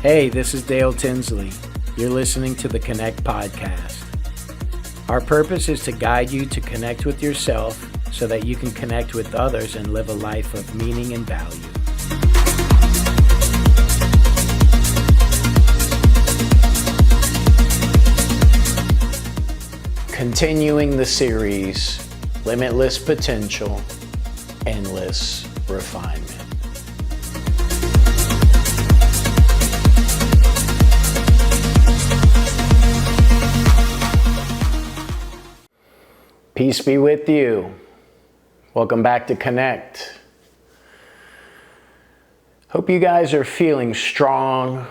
Hey, this is Dale Tinsley. You're listening to the Connect podcast. Our purpose is to guide you to connect with yourself so that you can connect with others and live a life of meaning and value. Continuing the series, Limitless Potential, Endless Refinement. Peace be with you. Welcome back to Connect. Hope you guys are feeling strong,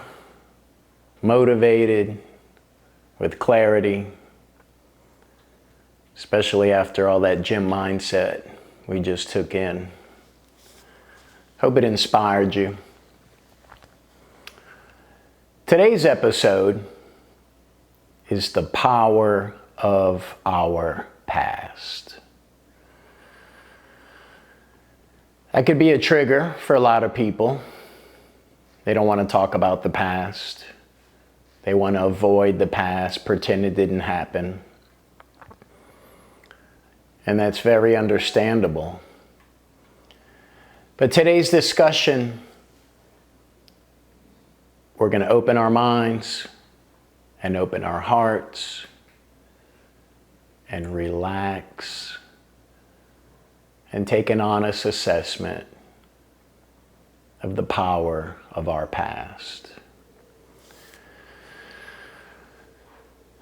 motivated, with clarity, especially after all that gym mindset we just took in. Hope it inspired you. Today's episode is the power of our past. That could be a trigger for a lot of people. They don't want to talk about the past. They want to avoid the past, pretend it didn't happen. And that's very understandable. But today's discussion, we're going to open our minds and open our hearts and relax and take an honest assessment of the power of our past.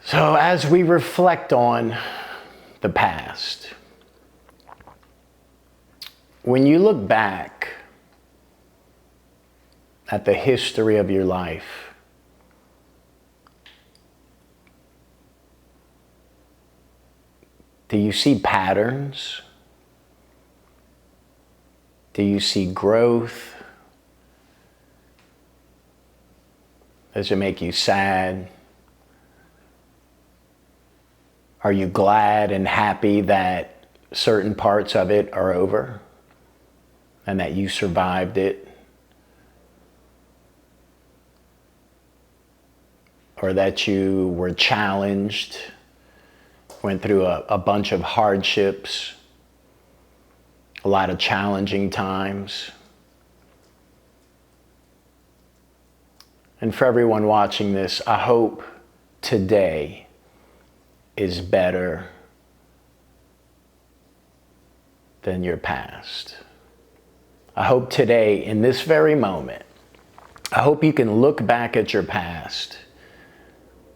So as we reflect on the past, when you look back at the history of your life, do you see patterns? Do you see growth? Does it make you sad? Are you glad and happy that certain parts of it are over and that you survived it? Or that you were challenged, went through a bunch of hardships, a lot of challenging times. And for everyone watching this, I hope today is better than your past. I hope today, in this very moment, I hope you can look back at your past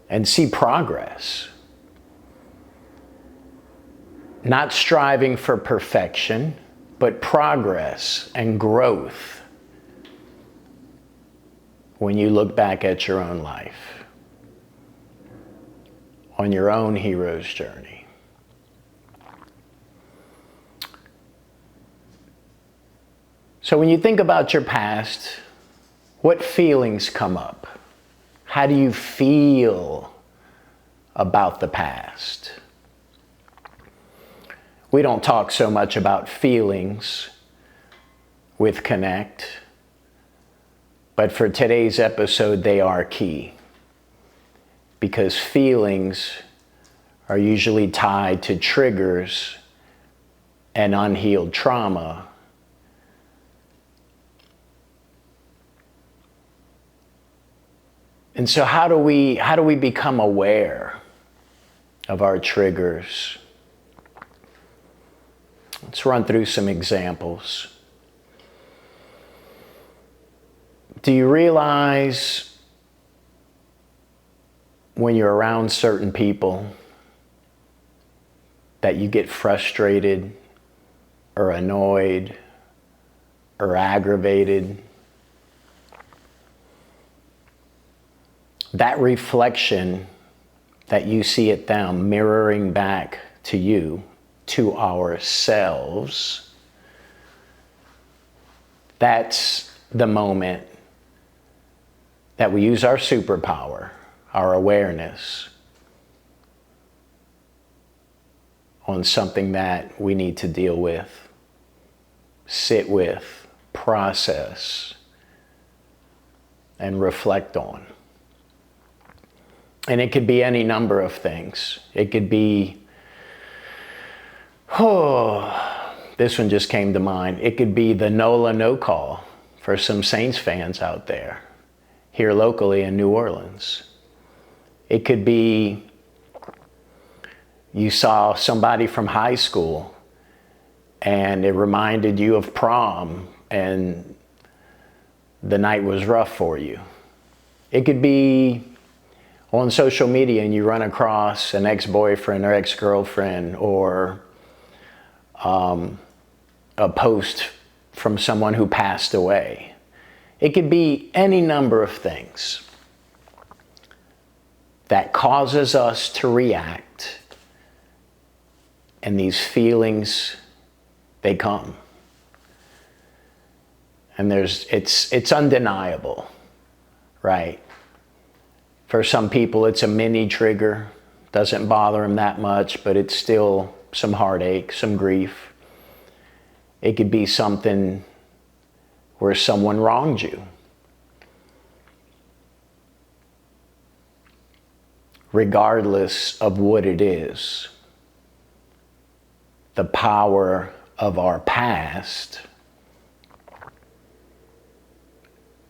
and see progress. Not striving for perfection, but progress and growth when you look back at your own life, on your own hero's journey. So when you think about your past, what feelings come up? How do you feel about the past? We don't talk so much about feelings with Connect, but for today's episode, they are key. Because feelings are usually tied to triggers and unhealed trauma. And so how do we become aware of our triggers? Let's run through some examples. Do you realize when you're around certain people that you get frustrated or annoyed or aggravated? That reflection that you see at them mirroring back to you, to ourselves, that's the moment that we use our superpower, our awareness, on something that we need to deal with, sit with, process, and reflect on. And it could be any number of things. It could be, this one just came to mind. It could be the NOLA no call for some Saints fans out there, here locally in New Orleans. It could be you saw somebody from high school and it reminded you of prom and the night was rough for you. It could be on social media and you run across an ex-boyfriend or ex-girlfriend, or a post from someone who passed away. It could be any number of things that causes us to react, and these feelings, they come. And it's undeniable, right? For some people, it's a mini trigger. Doesn't bother them that much, but it's still some heartache, some grief. It could be something where someone wronged you. Regardless of what it is, the power of our past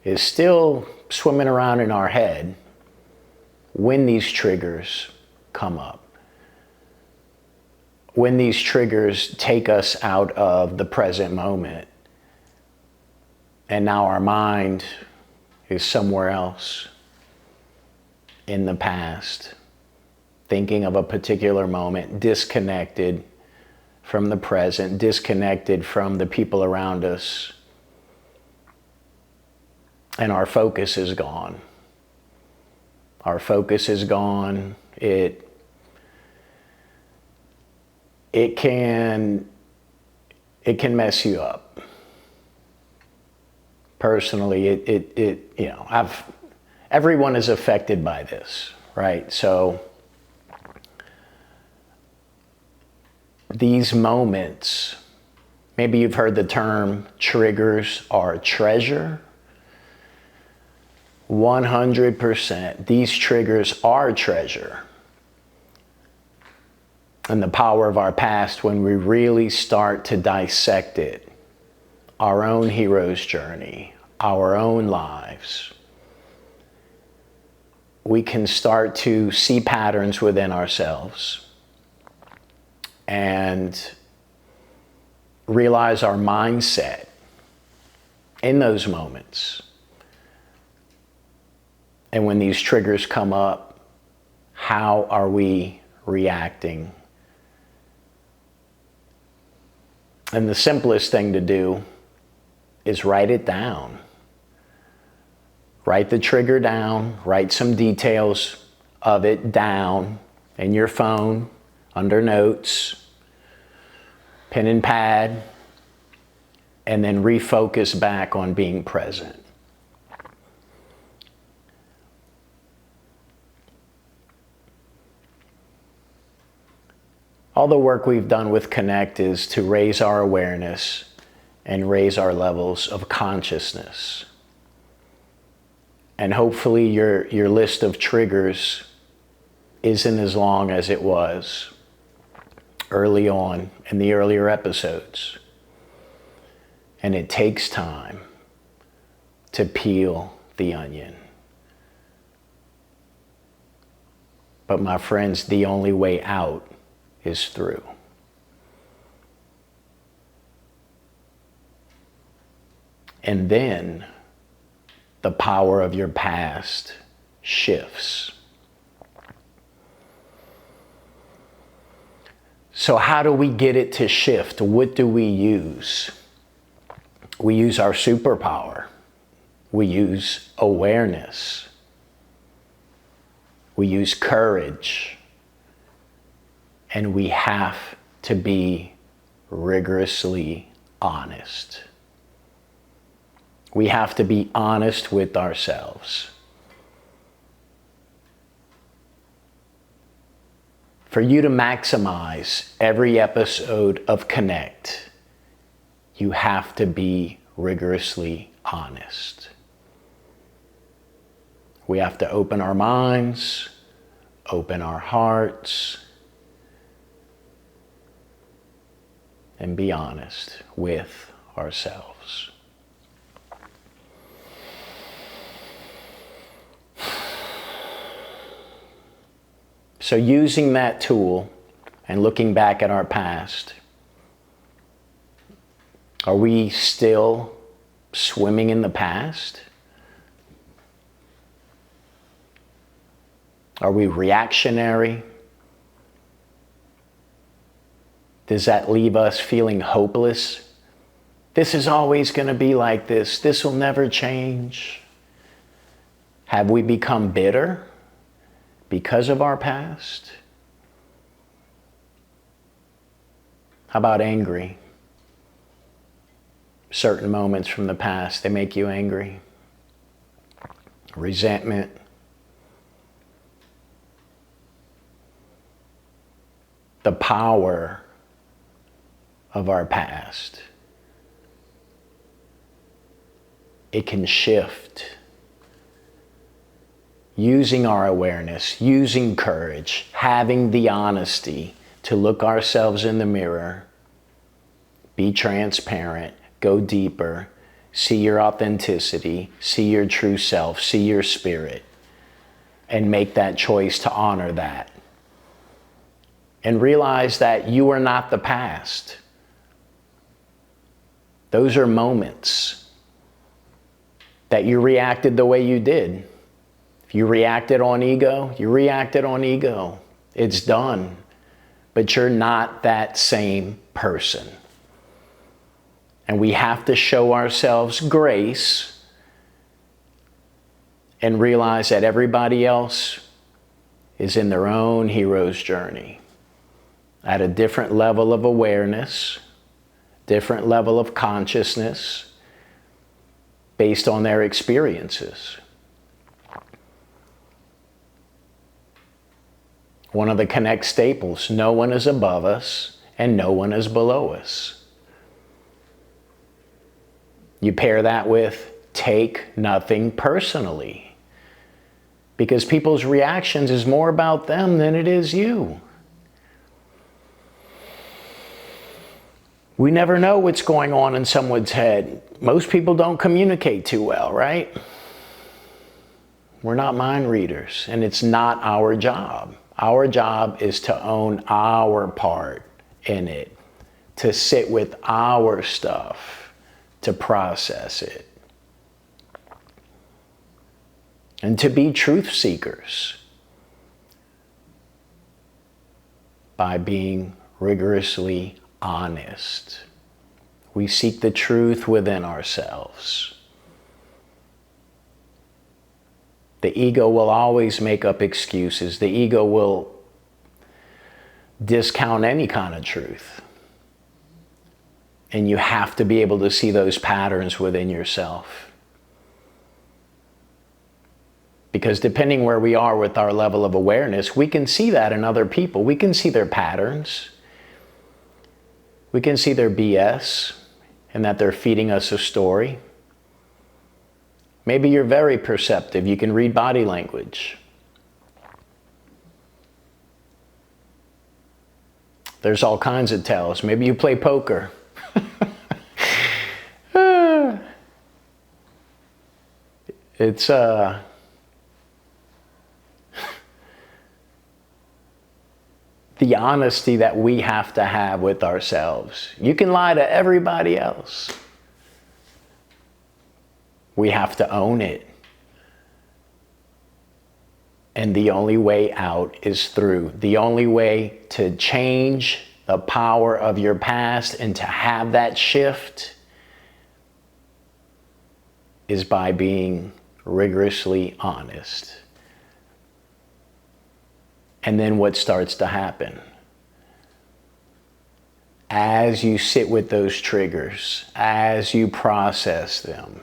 is still swimming around in our head when these triggers come up. When these triggers take us out of the present moment, and now our mind is somewhere else in the past, thinking of a particular moment, disconnected from the present, disconnected from the people around us, and our focus is gone. Our focus is gone. It can mess you up. Personally, everyone is affected by this, right? So these moments, maybe you've heard the term triggers are treasure. 100%. These triggers are treasure. And the power of our past, when we really start to dissect it, our own hero's journey, our own lives, we can start to see patterns within ourselves and realize our mindset in those moments. And when these triggers come up, how are we reacting? And the simplest thing to do is write it down. Write the trigger down, write some details of it down in your phone, under notes, pen and pad, and then refocus back on being present. All the work we've done with Connect is to raise our awareness and raise our levels of consciousness. And hopefully your list of triggers isn't as long as it was early on in the earlier episodes. And it takes time to peel the onion. But my friends, the only way out is through. And then the power of your past shifts. So how do we get it to shift? What do we use? We use our superpower. We use awareness. We use courage. And we have to be rigorously honest. We have to be honest with ourselves. For you to maximize every episode of Connect, you have to be rigorously honest. We have to open our minds, open our hearts, and be honest with ourselves. So using that tool and looking back at our past, are we still swimming in the past? Are we reactionary? Does that leave us feeling hopeless? This is always going to be like this. This will never change. Have we become bitter because of our past? How about angry? Certain moments from the past, they make you angry. Resentment. The power of our past. It can shift. Using our awareness, using courage, having the honesty to look ourselves in the mirror, be transparent, go deeper, see your authenticity, see your true self, see your spirit, and make that choice to honor that. And realize that you are not the past. Those are moments that you reacted the way you did. If you reacted on ego, you reacted on ego. It's done. But you're not that same person. And we have to show ourselves grace and realize that everybody else is in their own hero's journey, at a different level of awareness, different level of consciousness, based on their experiences. One of the Connect staples, no one is above us and no one is below us. You pair that with take nothing personally, because people's reactions is more about them than it is you. We never know what's going on in someone's head. Most people don't communicate too well, right? We're not mind readers, and it's not our job. Our job is to own our part in it, to sit with our stuff, to process it, and to be truth seekers by being rigorously honest. We seek the truth within ourselves. The ego will always make up excuses. The ego will discount any kind of truth. And you have to be able to see those patterns within yourself. Because depending where we are with our level of awareness, we can see that in other people. We can see their patterns. We can see their BS and that they're feeding us a story. Maybe you're very perceptive. You can read body language. There's all kinds of tells. Maybe you play poker. It's the honesty that we have to have with ourselves. You can lie to everybody else. We have to own it. And the only way out is through. The only way to change the power of your past and to have that shift is by being rigorously honest. And then what starts to happen? As you sit with those triggers, as you process them,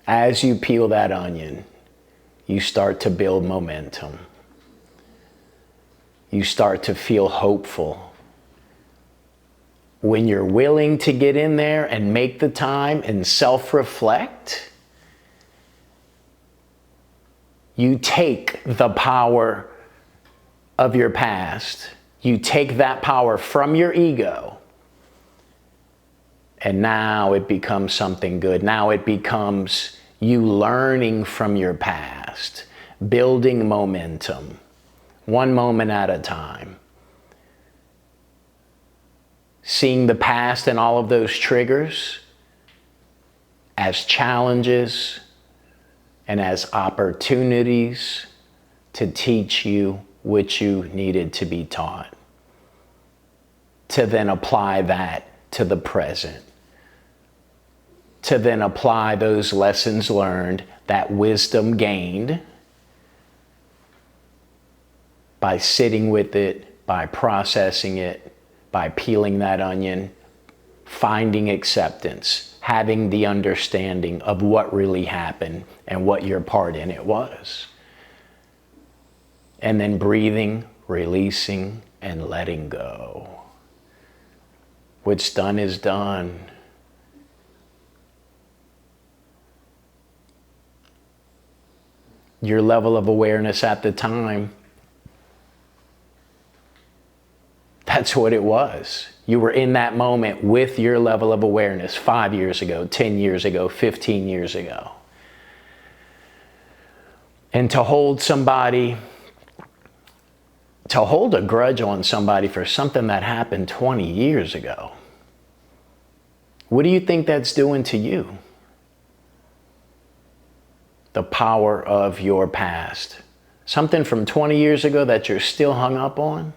as you peel that onion, you start to build momentum. You start to feel hopeful. When you're willing to get in there and make the time and self-reflect, You take the power of your past, you take that power from your ego, and now it becomes something good. Now it becomes you learning from your past, building momentum, one moment at a time. Seeing the past and all of those triggers as challenges and as opportunities to teach you what you needed to be taught, to then apply that to the present, to then apply those lessons learned, that wisdom gained by sitting with it, by processing it, by peeling that onion, finding acceptance, having the understanding of what really happened and what your part in it was. And then breathing, releasing, and letting go. What's done is done. Your level of awareness at the time, that's what it was. You were in that moment with your level of awareness 5 years ago, 10 years ago, 15 years ago. And to hold a grudge on somebody for something that happened 20 years ago, what do you think that's doing to you? The power of your past. Something from 20 years ago that you're still hung up on?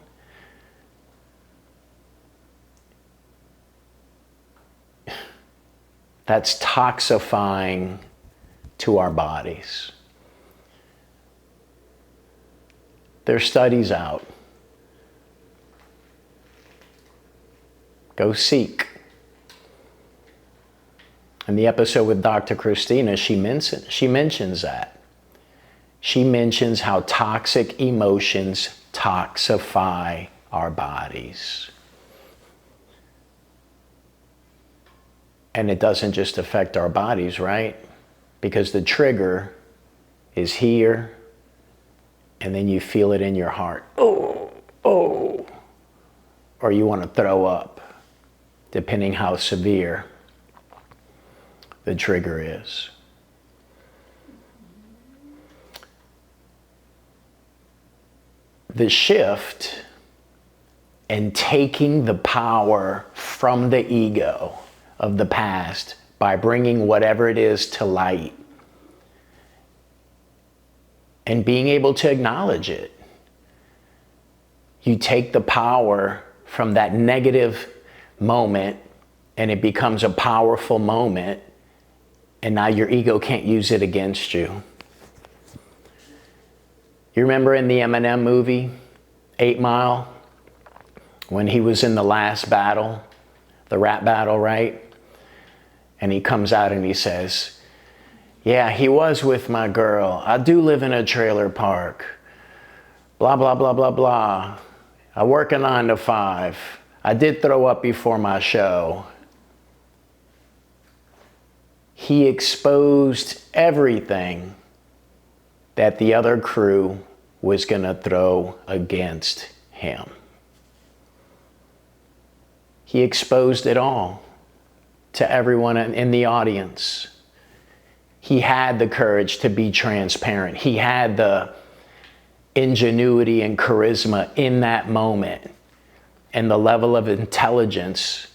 That's toxifying to our bodies. There's studies out. Go seek. In the episode with Dr. Christina, she mentions that. She mentions how toxic emotions toxify our bodies. And it doesn't just affect our bodies, right? Because the trigger is here, and then you feel it in your heart. Oh, oh. Or you want to throw up, depending how severe the trigger is. The shift and taking the power from the ego of the past by bringing whatever it is to light and being able to acknowledge it. You take the power from that negative moment and it becomes a powerful moment, and now your ego can't use it against you. You remember in the Eminem movie, 8 Mile, when he was in the last battle, the rap battle, right? And he comes out and he says, yeah, he was with my girl. I do live in a trailer park. Blah, blah, blah, blah, blah. I work a 9 to 5. I did throw up before my show. He exposed everything that the other crew was going to throw against him. He exposed it all to everyone in the audience. He had the courage to be transparent. He had the ingenuity and charisma in that moment, and the level of intelligence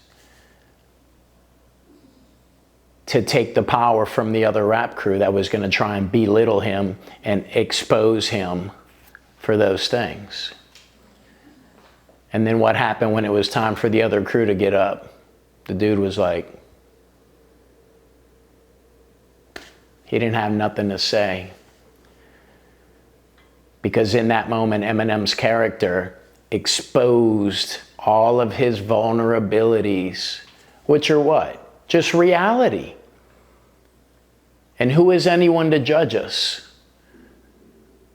to take the power from the other rap crew that was going to try and belittle him and expose him for those things. And then what happened when it was time for the other crew to get up? The dude was like, he didn't have nothing to say. Because in that moment, Eminem's character exposed all of his vulnerabilities, which are what? Just reality. And who is anyone to judge us?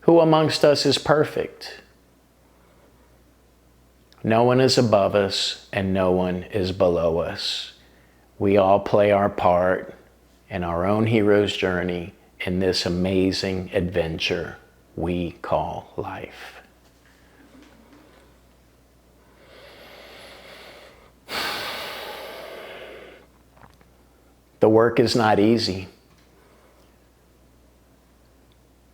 Who amongst us is perfect? No one is above us and no one is below us. We all play our part in our own hero's journey, in this amazing adventure we call life. The work is not easy.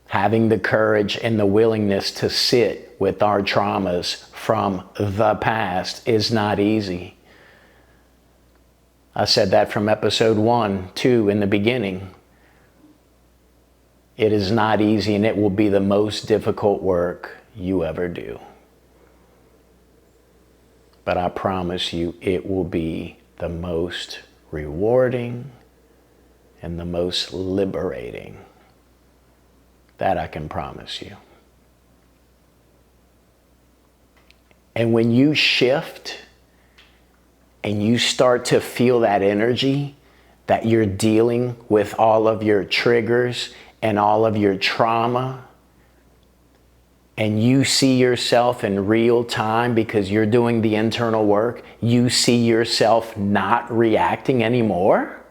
Having the courage and the willingness to sit with our traumas from the past is not easy. I said that from episode 1, 2 in the beginning. It is not easy, and it will be the most difficult work you ever do. But I promise you, it will be the most rewarding and the most liberating. That I can promise you. And when you shift and you start to feel that energy, that you're dealing with all of your triggers and all of your trauma, and you see yourself in real time because you're doing the internal work, you see yourself not reacting anymore.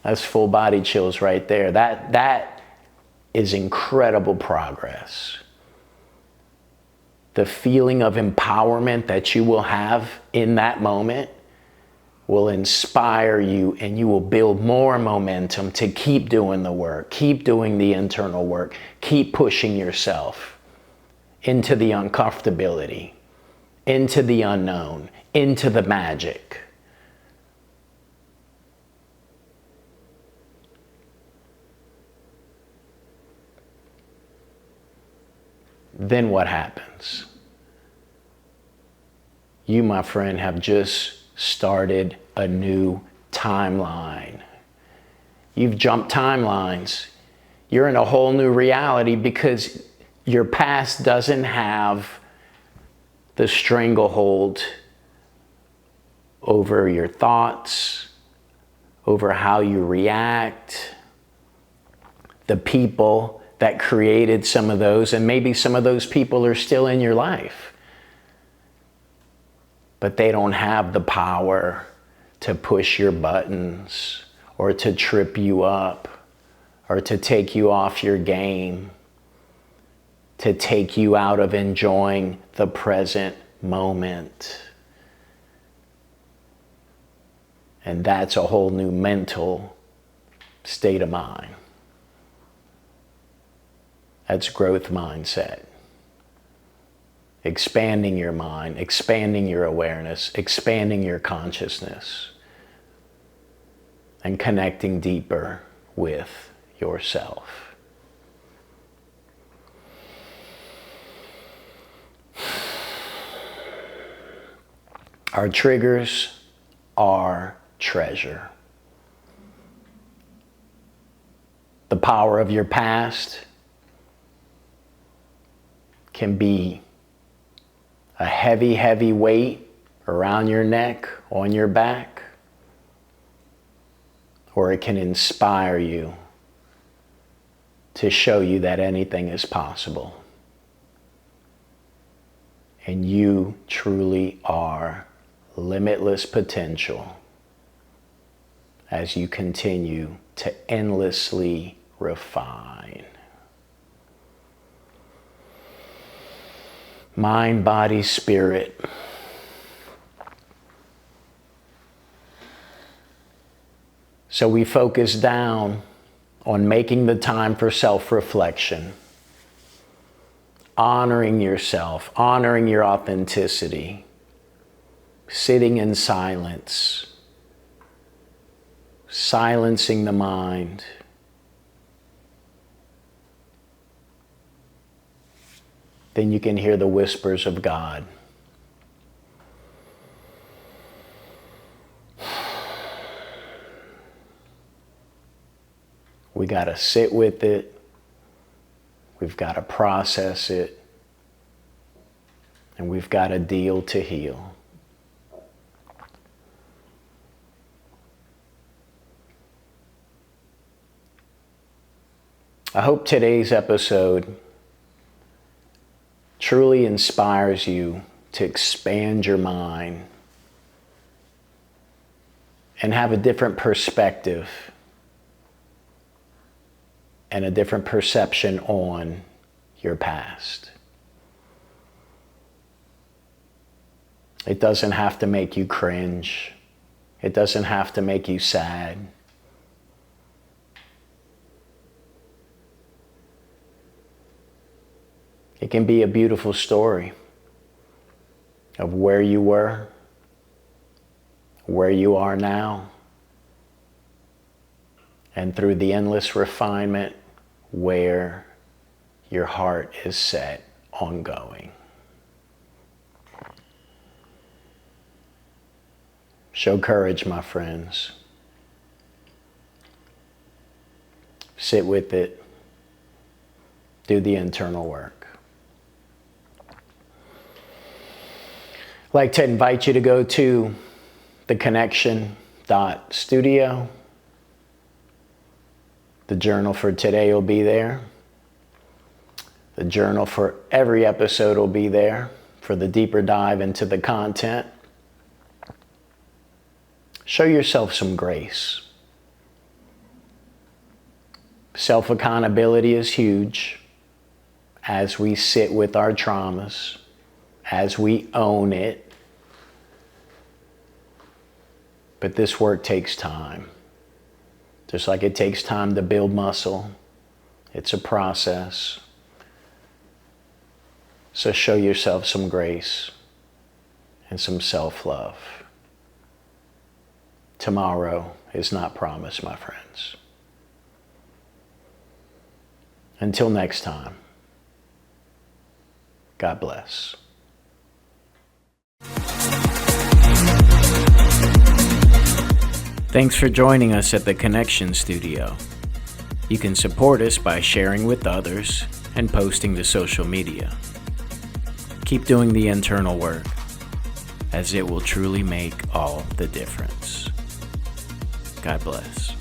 That's full body chills right there. That is incredible progress. The feeling of empowerment that you will have in that moment will inspire you, and you will build more momentum to keep doing the work, keep doing the internal work, keep pushing yourself into the uncomfortability, into the unknown, into the magic. Then what happens? You, my friend, have just started a new timeline. You've jumped timelines. You're in a whole new reality because your past doesn't have the stranglehold over your thoughts, over how you react, the people that created some of those, and maybe some of those people are still in your life, but they don't have the power to push your buttons or to trip you up or to take you off your game, to take you out of enjoying the present moment. And that's a whole new mental state of mind. That's growth mindset. Expanding your mind, expanding your awareness, expanding your consciousness, and connecting deeper with yourself. Our triggers are treasure. The power of your past can be a heavy, heavy weight around your neck, on your back, or it can inspire you to show you that anything is possible. And you truly are limitless potential as you continue to endlessly refine. Mind, body, spirit. So we focus down on making the time for self-reflection, honoring yourself, honoring your authenticity, sitting in silence, silencing the mind. Then you can hear the whispers of God. We got to sit with it. We've got to process it. And we've got to deal to heal. I hope today's episode truly inspires you to expand your mind, and have a different perspective and a different perception on your past. It doesn't have to make you cringe. It doesn't have to make you sad. It can be a beautiful story of where you were, where you are now, and through the endless refinement where your heart is set on going. Show courage, my friends. Sit with it. Do the internal work. I'd like to invite you to go to theconnection.studio. The journal for today will be there. The journal for every episode will be there for the deeper dive into the content. Show yourself some grace. Self-accountability is huge as we sit with our traumas, as we own it. But this work takes time. Just like it takes time to build muscle, it's a process. So show yourself some grace and some self-love. Tomorrow is not promised, my friends. Until next time, God bless. Thanks for joining us at the Connection Studio. You can support us by sharing with others and posting to social media. Keep doing the internal work, as it will truly make all the difference. God bless.